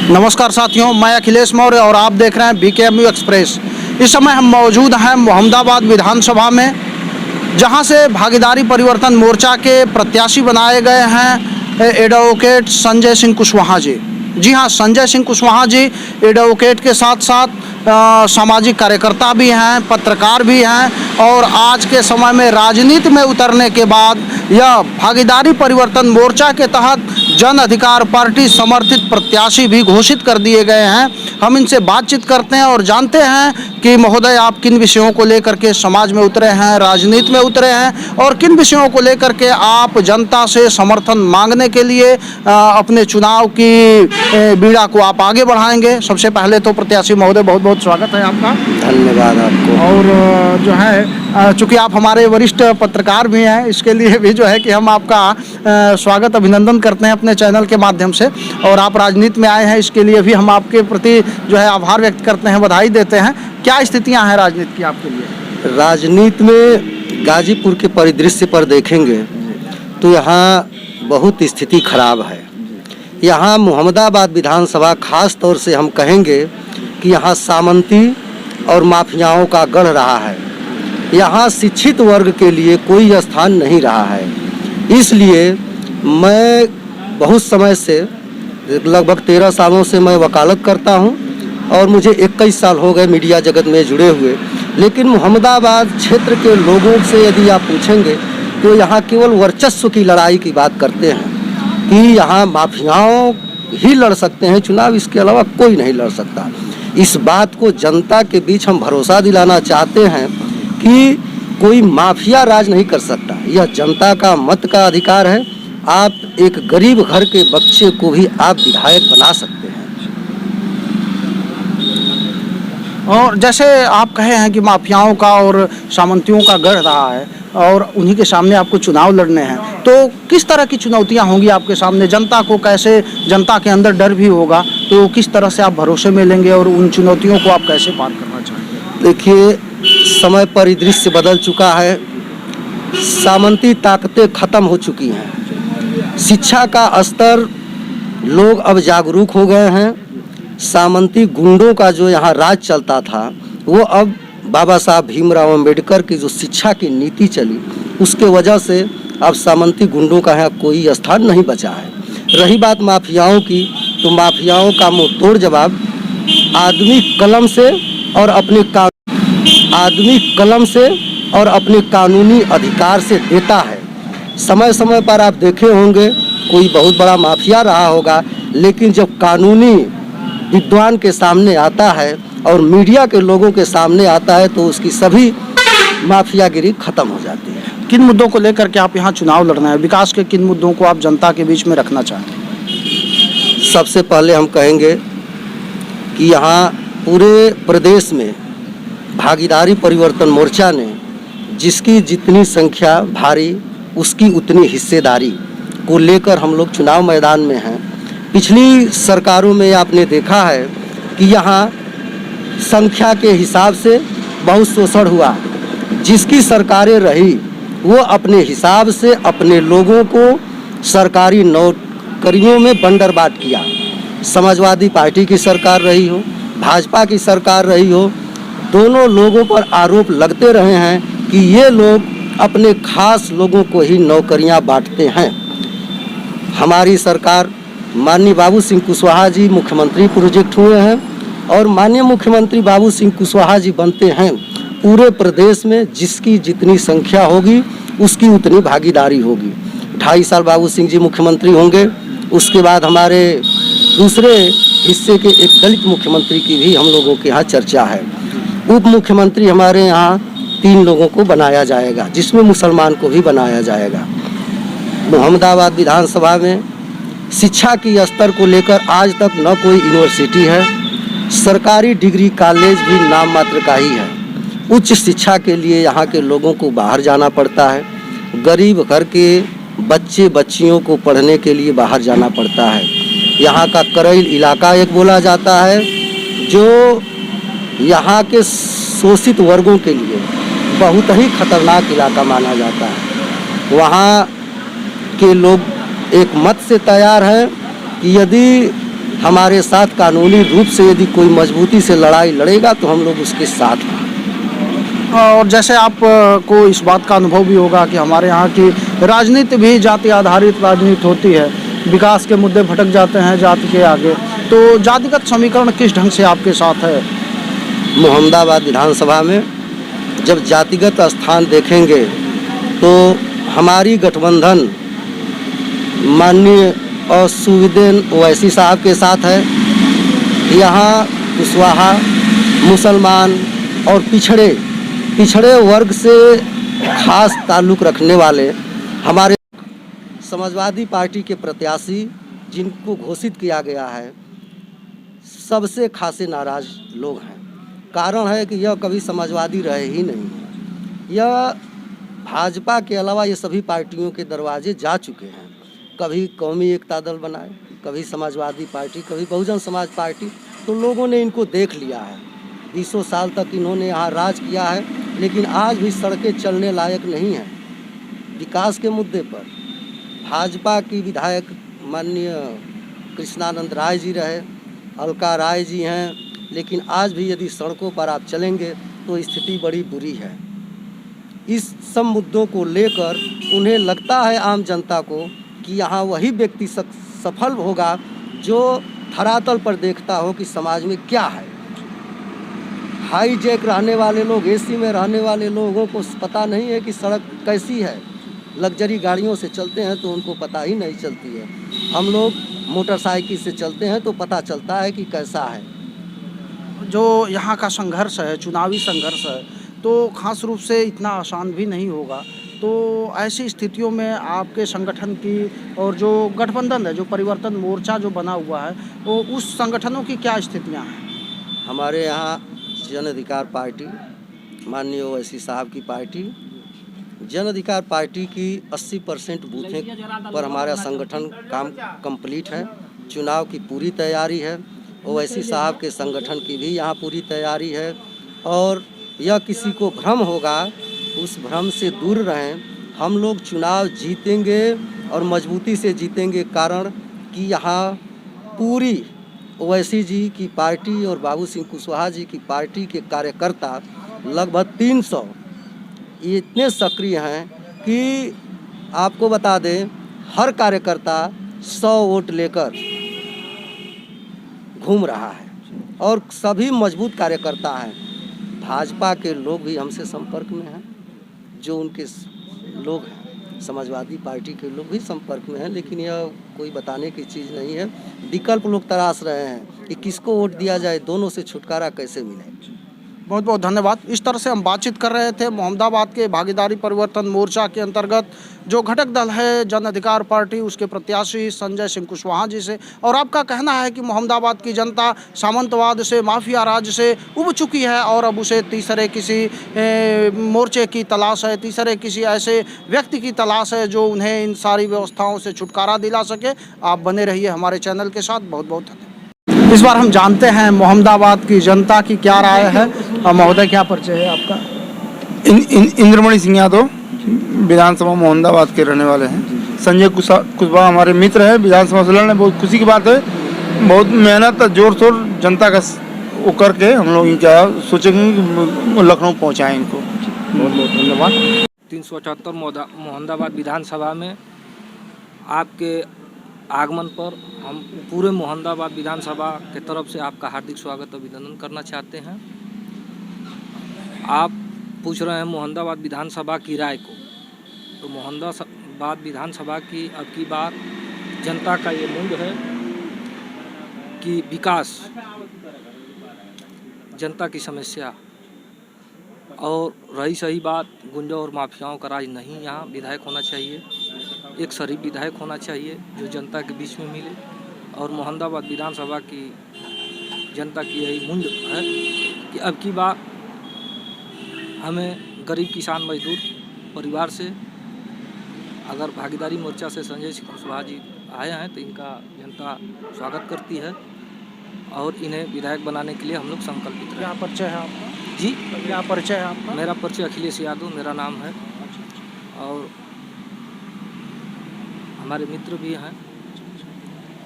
नमस्कार साथियों, मैं अखिलेश मौर्य और आप देख रहे हैं BKMU एक्सप्रेस। इस समय हम मौजूद हैं मोहम्मदाबाद विधानसभा में, जहां से भागीदारी परिवर्तन मोर्चा के प्रत्याशी बनाए गए हैं एडवोकेट संजय सिंह कुशवाहा जी। जी हाँ, संजय सिंह कुशवाहा जी एडवोकेट के साथ साथ सामाजिक कार्यकर्ता भी हैं, पत्रकार भी हैं और आज के समय में राजनीति में उतरने के बाद यह भागीदारी परिवर्तन मोर्चा के तहत जन अधिकार पार्टी समर्थित प्रत्याशी भी घोषित कर दिए गए हैं। हम इनसे बातचीत करते हैं और जानते हैं कि महोदय आप किन विषयों को लेकर के समाज में उतरे हैं, राजनीति में उतरे हैं और किन विषयों को लेकर के आप जनता से समर्थन मांगने के लिए अपने चुनाव की बीड़ा को आप आगे बढ़ाएंगे। सबसे पहले तो प्रत्याशी महोदय बहुत बहुत स्वागत है आपका। धन्यवाद आपको। और जो है चूँकि आप हमारे वरिष्ठ पत्रकार भी हैं, इसके लिए भी जो है कि हम आपका स्वागत अभिनंदन करते हैं अपने चैनल के माध्यम से। और आप राजनीति में आए हैं, इसके लिए भी हम आपके प्रति जो है आभार व्यक्त करते हैं, बधाई देते हैं। क्या स्थितियां हैं राजनीति की आपके लिए? राजनीति में गाजीपुर के परिदृश्य पर देखेंगे तो यहाँ बहुत स्थिति खराब है। यहाँ मोहम्मदाबाद विधानसभा खास तौर से हम कहेंगे कि यहाँ सामंती और माफियाओं का गढ़ रहा है। यहाँ शिक्षित वर्ग के लिए कोई स्थान नहीं रहा है। इसलिए मैं बहुत समय से, लगभग 13 सालों से मैं वकालत करता हूँ और मुझे 21 साल हो गए मीडिया जगत में जुड़े हुए। लेकिन मोहम्मदाबाद क्षेत्र के लोगों से यदि आप पूछेंगे तो यहाँ केवल वर्चस्व की लड़ाई की बात करते हैं कि यहाँ माफियाओं ही लड़ सकते हैं चुनाव, इसके अलावा कोई नहीं लड़ सकता। इस बात को जनता के बीच हम भरोसा दिलाना चाहते हैं कि कोई माफिया राज नहीं कर सकता। यह जनता का मत का अधिकार है। आप एक गरीब घर के बच्चे को भी आप विधायक बना सकते हैं। और जैसे आप कहे हैं कि माफियाओं का और सामंतियों का गढ़ रहा है और उन्हीं के सामने आपको चुनाव लड़ने हैं, तो किस तरह की चुनौतियां होंगी आपके सामने? जनता को कैसे, जनता के अंदर डर भी होगा, तो किस तरह से आप भरोसे में लेंगे और उन चुनौतियों को आप कैसे पार करना चाहेंगे? देखिए, समय परिदृश्य बदल चुका है। सामंती ताकतें खत्म हो चुकी हैं। शिक्षा का स्तर, लोग अब जागरूक हो गए हैं। सामंती गुंडों का जो यहाँ राज चलता था वो अब बाबा साहब भीमराव अंबेडकर की जो शिक्षा की नीति चली उसके वजह से अब सामंती गुंडों का यहाँ कोई स्थान नहीं बचा है। रही बात माफियाओं की, तो माफियाओं का मुंह तोड़ जवाब आदमी कलम से और अपने कानूनी अधिकार से देता है। समय समय पर आप देखे होंगे कोई बहुत बड़ा माफिया रहा होगा, लेकिन जब कानूनी विद्वान के सामने आता है और मीडिया के लोगों के सामने आता है तो उसकी सभी माफियागिरी खत्म हो जाती है। किन मुद्दों को लेकर के आप यहाँ चुनाव लड़ना है? विकास के किन मुद्दों को आप जनता के बीच में रखना चाहते हैं? सबसे पहले हम कहेंगे कि यहाँ पूरे प्रदेश में भागीदारी परिवर्तन मोर्चा ने जिसकी जितनी संख्या भारी उसकी उतनी हिस्सेदारी को लेकर हम लोग चुनाव मैदान में हैं। पिछली सरकारों में आपने देखा है कि यहाँ संख्या के हिसाब से बहुत शोषण हुआ। जिसकी सरकारें रही वो अपने हिसाब से अपने लोगों को सरकारी नौकरियों में बंदरबाट किया। समाजवादी पार्टी की सरकार रही हो, भाजपा की सरकार रही हो, दोनों लोगों पर आरोप लगते रहे हैं कि ये लोग अपने खास लोगों को ही नौकरियां बांटते हैं। हमारी सरकार, माननीय बाबू सिंह कुशवाहा जी मुख्यमंत्री प्रोजेक्ट हुए हैं और माननीय मुख्यमंत्री बाबू सिंह कुशवाहा जी बनते हैं। पूरे प्रदेश में जिसकी जितनी संख्या होगी उसकी उतनी भागीदारी होगी। 2.5 साल बाबू सिंह जी मुख्यमंत्री होंगे, उसके बाद हमारे दूसरे हिस्से के एक दलित मुख्यमंत्री की भी हम लोगों के यहाँ चर्चा है। उप मुख्यमंत्री हमारे यहाँ 3 लोगों को बनाया जाएगा, जिसमें मुसलमान को भी बनाया जाएगा। मोहम्मदाबाद विधानसभा में शिक्षा की स्तर को लेकर आज तक न कोई यूनिवर्सिटी है, सरकारी डिग्री कॉलेज भी नाम मात्र का ही है। उच्च शिक्षा के लिए यहाँ के लोगों को बाहर जाना पड़ता है। गरीब घर के बच्चे बच्चियों को पढ़ने के लिए बाहर जाना पड़ता है। यहाँ का करैल इलाका एक बोला जाता है जो यहाँ के शोषित वर्गों के लिए बहुत ही खतरनाक इलाका माना जाता है। वहाँ के लोग एक मत से तैयार हैं कि यदि हमारे साथ कानूनी रूप से यदि कोई मजबूती से लड़ाई लड़ेगा तो हम लोग उसके साथ हैं। और जैसे आप को इस बात का अनुभव भी होगा कि हमारे यहाँ की राजनीति भी जाति आधारित राजनीति होती है, विकास के मुद्दे भटक जाते हैं जाति के आगे, तो जातिगत समीकरण किस ढंग से आपके साथ है? मोहम्मदाबाद विधानसभा में जब जातिगत स्थान देखेंगे तो हमारी गठबंधन माननीय और सुविदेन ओवैसी साहब के साथ है। यहाँ कुशवाहा, मुसलमान और पिछड़े वर्ग से खास ताल्लुक़ रखने वाले हमारे समाजवादी पार्टी के प्रत्याशी जिनको घोषित किया गया है, सबसे खासे नाराज लोग हैं। कारण है कि यह कभी समाजवादी रहे ही नहीं। यह भाजपा के अलावा ये सभी पार्टियों के दरवाजे जा चुके हैं। कभी कौमी एकता दल बनाए, कभी समाजवादी पार्टी, कभी बहुजन समाज पार्टी, तो लोगों ने इनको देख लिया है। 20 साल तक इन्होंने यहाँ राज किया है, लेकिन आज भी सड़कें चलने लायक नहीं हैं। विकास के मुद्दे पर भाजपा की विधायक माननीय कृष्णानंद राय जी रहे, अलका राय जी हैं, लेकिन आज भी यदि सड़कों पर आप चलेंगे तो स्थिति बड़ी बुरी है। इस सब मुद्दों को लेकर उन्हें लगता है आम जनता को कि यहाँ वही व्यक्ति सफल होगा जो धरातल पर देखता हो कि समाज में क्या है। हाईजैक रहने वाले लोग, एसी में रहने वाले लोगों को पता नहीं है कि सड़क कैसी है। लग्जरी गाड़ियों से चलते हैं तो उनको पता ही नहीं चलती है। हम लोग मोटरसाइकिल से चलते हैं तो पता चलता है कि कैसा है। जो यहाँ का संघर्ष है, चुनावी संघर्ष है, तो खास रूप से इतना आसान भी नहीं होगा। तो ऐसी स्थितियों में आपके संगठन की और जो गठबंधन है, जो परिवर्तन मोर्चा जो बना हुआ है, तो उस संगठनों की क्या स्थितियाँ हैं? हमारे यहाँ जन अधिकार पार्टी, माननीय ओवैसी साहब की पार्टी, जन अधिकार पार्टी की 80% बूथें पर हमारा संगठन काम कंप्लीट है। चुनाव की पूरी तैयारी है। ओवैसी साहब के संगठन की भी यहाँ पूरी तैयारी है। और यह किसी को भ्रम होगा, उस भ्रम से दूर रहें। हम लोग चुनाव जीतेंगे और मजबूती से जीतेंगे। कारण कि यहाँ पूरी ओवैसी जी की पार्टी और बाबू सिंह कुशवाहा जी की पार्टी के कार्यकर्ता लगभग 300 ये इतने सक्रिय हैं कि आपको बता दें, हर कार्यकर्ता 100 वोट लेकर घूम रहा है और सभी मजबूत कार्यकर्ता हैं। भाजपा के लोग भी हमसे संपर्क में हैं, जो उनके लोग हैं, समाजवादी पार्टी के लोग भी संपर्क में हैं, लेकिन यह कोई बताने की चीज़ नहीं है। विकल्प लोग तलाश रहे हैं कि किसको वोट दिया जाए, दोनों से छुटकारा कैसे मिले। बहुत बहुत धन्यवाद। इस तरह से हम बातचीत कर रहे थे मोहम्मदाबाद के भागीदारी परिवर्तन मोर्चा के अंतर्गत जो घटक दल है जन अधिकार पार्टी, उसके प्रत्याशी संजय सिंह कुशवाहा जी से। और आपका कहना है कि मोहम्मदाबाद की जनता सामंतवाद से, माफिया राज से उब चुकी है और अब उसे तीसरे किसी मोर्चे की तलाश है, तीसरे किसी ऐसे व्यक्ति की तलाश है जो उन्हें इन सारी व्यवस्थाओं से छुटकारा दिला सके। आप बने रहिए हमारे चैनल के साथ। बहुत बहुत धन्यवाद। इस बार हम जानते हैं मोहम्मदाबाद की जनता की क्या राय है। महोदय, क्या परिचय है आपका? इंद्रमणि सिंह यादव, विधानसभा मोहम्मदाबाद के रहने वाले हैं। संजय कुशवाहा हमारे मित्र हैं, विधानसभा से लड़ने। बहुत खुशी की बात है। बहुत मेहनत जोर शोर जनता का वो करके हम लोग इनका सोचेंगे कि लखनऊ पहुँचाएँ इनको। बहुत बहुत धन्यवाद। 378 मोहम्मदाबाद विधानसभा में आपके आगमन पर हम पूरे मोहम्मदाबाद विधानसभा के तरफ से आपका हार्दिक स्वागत अभिनंदन करना चाहते हैं। आप पूछ रहे हैं मोहम्मदाबाद विधानसभा की राय को, तो मोहम्मदाबाद विधानसभा की अब की बार जनता का ये मूड है कि विकास, जनता की समस्या, और रही सही बात गुंडों और माफियाओं का राज नहीं। यहाँ विधायक होना चाहिए, एक शरीफ विधायक होना चाहिए जो जनता के बीच में मिले। और मोहम्मदाबाद विधानसभा की जनता की यही मुंड है कि अब की बार हमें गरीब किसान मजदूर परिवार से, अगर भागीदारी मोर्चा से संजय सिंह कुशवाहा जी आए हैं तो इनका जनता स्वागत करती है और इन्हें विधायक बनाने के लिए हम लोग संकल्पित हैं। क्या परिचय है आपका? जी, क्या परिचय है आपका? मेरा परिचय अखिलेश यादव मेरा नाम है और हमारे मित्र भी हैं।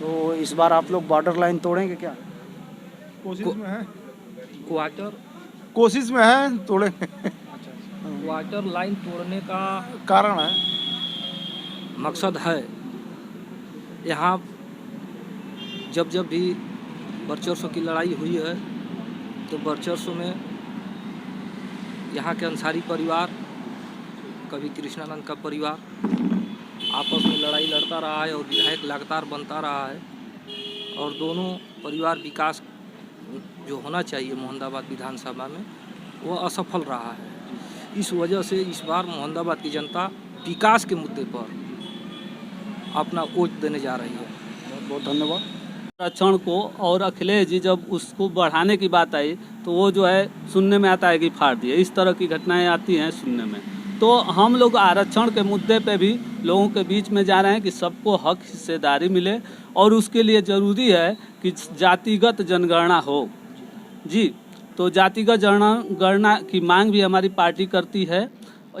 तो इस बार आप लोग बॉर्डर लाइन तोड़ेंगे क्या? कोशिश में है, क्वार्टर कोशिश में है, तोड़े क्वार्टर लाइन तोड़ने का कारण है। मकसद है यहाँ जब जब भी वर्चस्व की लड़ाई हुई है तो वर्चस्व में यहाँ के अंसारी परिवार, कभी कृष्णानंद का परिवार आपस में लड़ाई लड़ता रहा है और विधायक लगातार बनता रहा है और दोनों परिवार विकास जो होना चाहिए मोहम्मदाबाद विधानसभा में वो असफल रहा है। इस वजह से इस बार मोहम्मदाबाद की जनता विकास के मुद्दे पर अपना वोट देने जा रही है। बहुत बहुत धन्यवाद। संरक्षण को और अखिलेश जी जब उसको बढ़ाने की बात आई तो वो जो है सुनने में आता है कि फाड़ दिए, इस तरह की घटनाएं आती हैं सुनने में। तो हम लोग आरक्षण के मुद्दे पे भी लोगों के बीच में जा रहे हैं कि सबको हक हिस्सेदारी मिले और उसके लिए ज़रूरी है कि जातिगत जनगणना हो जी। तो जातिगत जनगणना की मांग भी हमारी पार्टी करती है,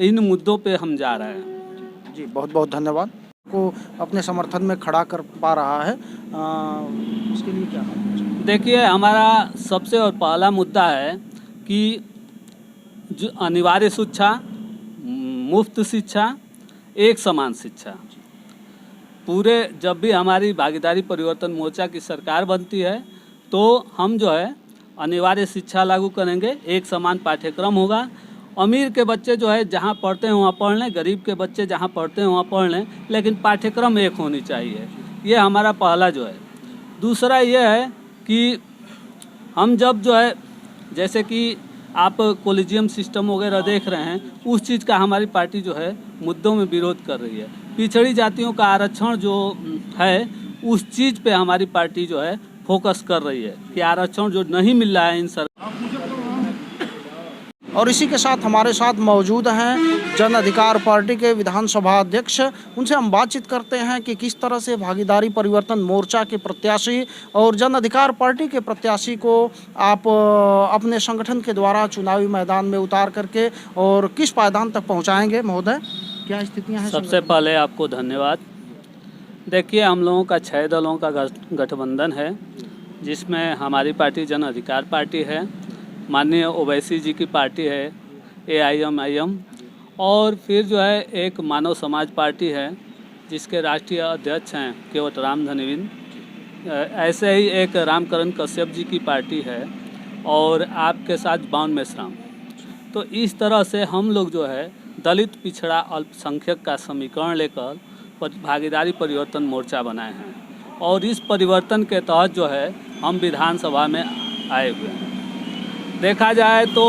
इन मुद्दों पे हम जा रहे हैं जी। बहुत बहुत धन्यवाद। को अपने समर्थन में खड़ा कर पा रहा है, उसके लिए क्या? देखिए, हमारा सबसे और पहला मुद्दा है कि जो अनिवार्य शिक्षा, मुफ्त शिक्षा, एक समान शिक्षा, पूरे जब भी हमारी भागीदारी परिवर्तन मोर्चा की सरकार बनती है तो हम जो है अनिवार्य शिक्षा लागू करेंगे, एक समान पाठ्यक्रम होगा। अमीर के बच्चे जो है जहाँ पढ़ते हैं वहाँ पढ़ लें, गरीब के बच्चे जहाँ पढ़ते हैं वहाँ पढ़ लें, लेकिन पाठ्यक्रम एक होनी चाहिए। ये हमारा पहला जो है। दूसरा ये है कि हम जब जो है जैसे कि आप कॉलेजियम सिस्टम वगैरह देख रहे हैं, उस चीज़ का हमारी पार्टी जो है मुद्दों में विरोध कर रही है। पिछड़ी जातियों का आरक्षण जो है उस चीज़ पे हमारी पार्टी जो है फोकस कर रही है कि आरक्षण जो नहीं मिल रहा है इन सर। और इसी के साथ हमारे साथ मौजूद हैं जन अधिकार पार्टी के विधानसभा अध्यक्ष। उनसे हम बातचीत करते हैं कि किस तरह से भागीदारी परिवर्तन मोर्चा के प्रत्याशी और जन अधिकार पार्टी के प्रत्याशी को आप अपने संगठन के द्वारा चुनावी मैदान में उतार करके और किस पायदान तक पहुंचाएंगे। महोदय, क्या स्थितियां हैं? सबसे पहले आपको धन्यवाद। देखिए, हम लोगों का 6 दलों का गठबंधन है, जिसमें हमारी पार्टी जन अधिकार पार्टी है, माननीय ओवैसी जी की पार्टी है AIM, और फिर जो है एक मानव समाज पार्टी है जिसके राष्ट्रीय अध्यक्ष हैं केवटराम धनविन। ऐसे ही एक रामकरण कश्यप जी की पार्टी है और आपके साथ बावन मेश्राम। तो इस तरह से हम लोग जो है दलित, पिछड़ा, अल्पसंख्यक का समीकरण लेकर भागीदारी परिवर्तन मोर्चा बनाए हैं और इस परिवर्तन के तहत जो है हम विधानसभा में आए हुए हैं। देखा जाए तो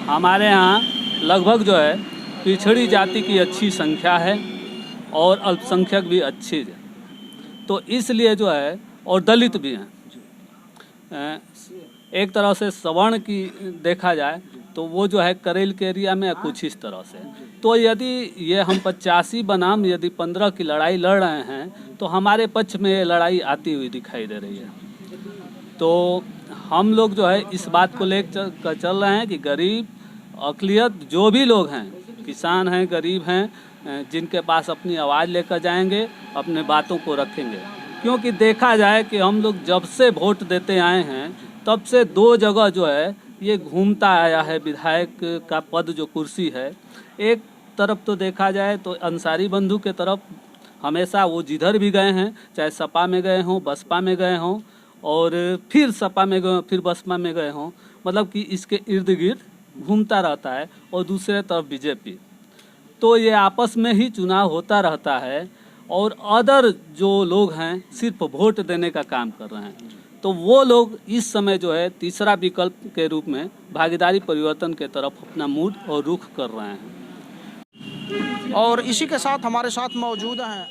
हमारे यहाँ लगभग जो है पिछड़ी जाति की अच्छी संख्या है और अल्पसंख्यक भी अच्छी है, तो इसलिए जो है, और दलित भी हैं। एक तरह से सवर्ण की देखा जाए तो वो जो है करेल के एरिया में कुछ इस तरह से। तो यदि ये हम 85 बनाम यदि 15 की लड़ाई लड़ रहे हैं तो हमारे पक्ष में ये लड़ाई आती हुई दिखाई दे रही है। तो हम लोग जो है इस बात को लेकर चल रहे हैं कि गरीब, अक़लियत जो भी लोग हैं, किसान हैं, गरीब हैं, जिनके पास अपनी आवाज़ लेकर जाएंगे, अपने बातों को रखेंगे। क्योंकि देखा जाए कि हम लोग जब से वोट देते आए हैं तब से 2 जगह जो है ये घूमता आया है विधायक का पद, जो कुर्सी है। एक तरफ तो देखा जाए तो अंसारी बंधु के तरफ हमेशा वो जिधर भी गए हैं, चाहे सपा में गए हों, बसपा में गए हों और फिर सपा में गए, फिर बसपा में गए हों, मतलब कि इसके इर्द गिर्द घूमता रहता है। और दूसरे तरफ बीजेपी, तो ये आपस में ही चुनाव होता रहता है और अदर जो लोग हैं सिर्फ वोट देने का काम कर रहे हैं। तो वो लोग इस समय जो है तीसरा विकल्प के रूप में भागीदारी परिवर्तन के तरफ अपना मूड और रुख कर रहे हैं। और इसी के साथ हमारे साथ मौजूद हैं